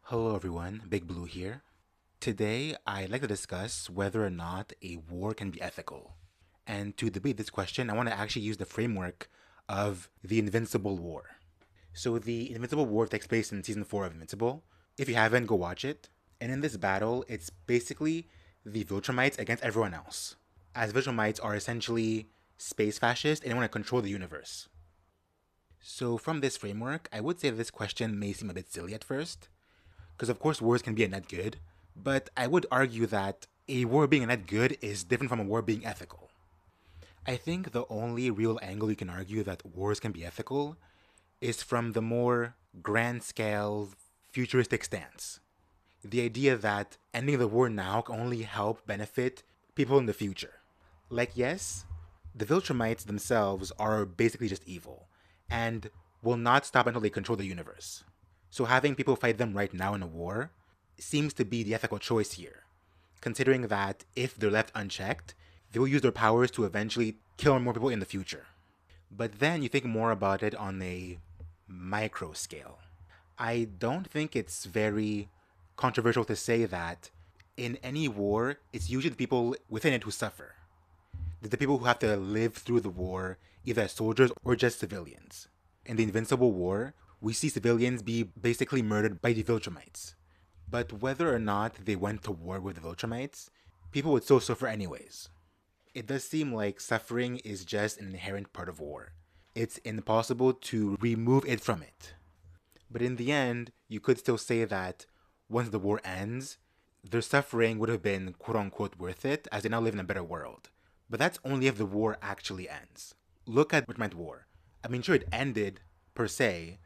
Hello everyone, Big Blue here. Today, I'd like to discuss whether or not a war can be ethical. And to debate this question, I want to actually use the framework of the Invincible War. So, the Invincible War takes place in season 4 of Invincible. If you haven't, go watch it. And in this battle, it's basically the Viltrumites against everyone else, as Viltrumites are essentially space fascists and they want to control the universe. So, from this framework, I would say this question may seem a bit silly at first, because of course wars can be a net good, but I would argue that a war being a net good is different from a war being ethical. I think the only real angle you can argue that wars can be ethical is from the more grand scale, futuristic stance. The idea that ending the war now can only help benefit people in the future. Like, yes, the Viltrumites themselves are basically just evil, and will not stop until they control the universe. So having people fight them right now in a war seems to be the ethical choice here, considering that if they're left unchecked, they will use their powers to eventually kill more people in the future. But then you think more about it on a micro scale. I don't think it's very controversial to say that in any war, it's usually the people within it who suffer. The people who have to live through the war, either as soldiers or just civilians. In the Invincible War, we see civilians be basically murdered by the Viltrumites. But whether or not they went to war with the Viltrumites, people would still suffer anyways. It does seem like suffering is just an inherent part of war. It's impossible to remove it from it. But in the end, you could still say that once the war ends, their suffering would have been quote unquote worth it as they now live in a better world. But that's only if the war actually ends. Look at Viltrumite War. I mean, sure, it ended per se,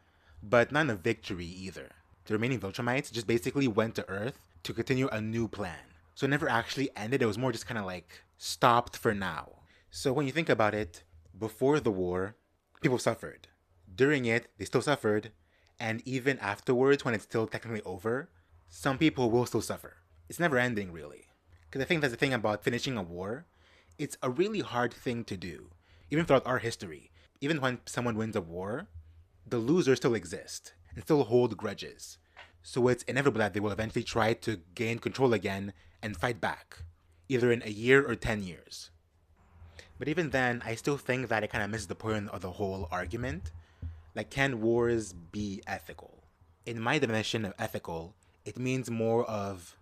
but not a victory either. The remaining Viltrumites just basically went to Earth to continue a new plan. So it never actually ended, it was more just kind of like stopped for now. So when you think about it, before the war, people suffered. During it, they still suffered. And even afterwards, when it's still technically over, some people will still suffer. It's never ending, really. Because I think that's the thing about finishing a war. It's a really hard thing to do, even throughout our history. Even when someone wins a war, the losers still exist and still hold grudges. So it's inevitable that they will eventually try to gain control again and fight back, either in a year or 10 years. But even then, I still think that it kind of misses the point of the whole argument. Like, can wars be ethical? In my definition of ethical, it means more of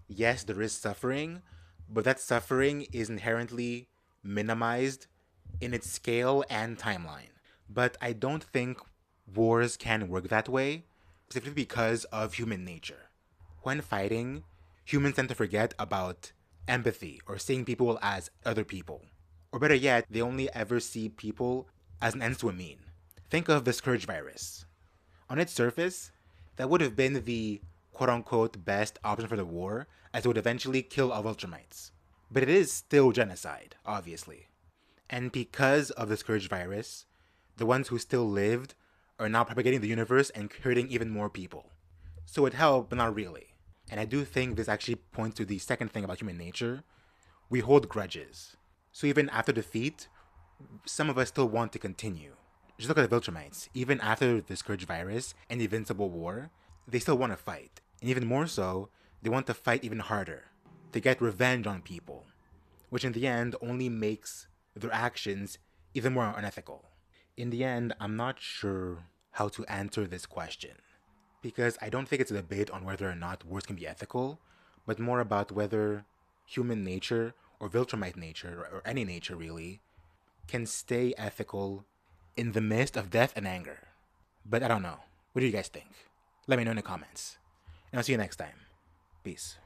yes, there is suffering, but that suffering is inherently minimized in its scale and timeline. But I don't think wars can work that way, specifically because of human nature. When fighting, humans tend to forget about empathy or seeing people as other people. Or better yet, they only ever see people as an ends to a mean. Think of the Scourge virus. On its surface, that would have been the quote unquote best option for the war, as it would eventually kill all Ultramites. But it is still genocide, obviously. And because of the Scourge virus, the ones who still lived are now propagating the universe and hurting even more people. So it helped, but not really. And I do think this actually points to the second thing about human nature. We hold grudges. So even after defeat, some of us still want to continue. Just look at the Viltrumites. Even after the Scourge virus and the Invincible War, they still want to fight. And even more so, they want to fight even harder. To get revenge on people. Which in the end only makes their actions even more unethical. In the end, I'm not sure how to answer this question. Because I don't think it's a debate on whether or not wars can be ethical, but more about whether human nature, or Viltrumite nature, or any nature really, can stay ethical in the midst of death and anger. But I don't know. What do you guys think? Let me know in the comments. And I'll see you next time. Peace.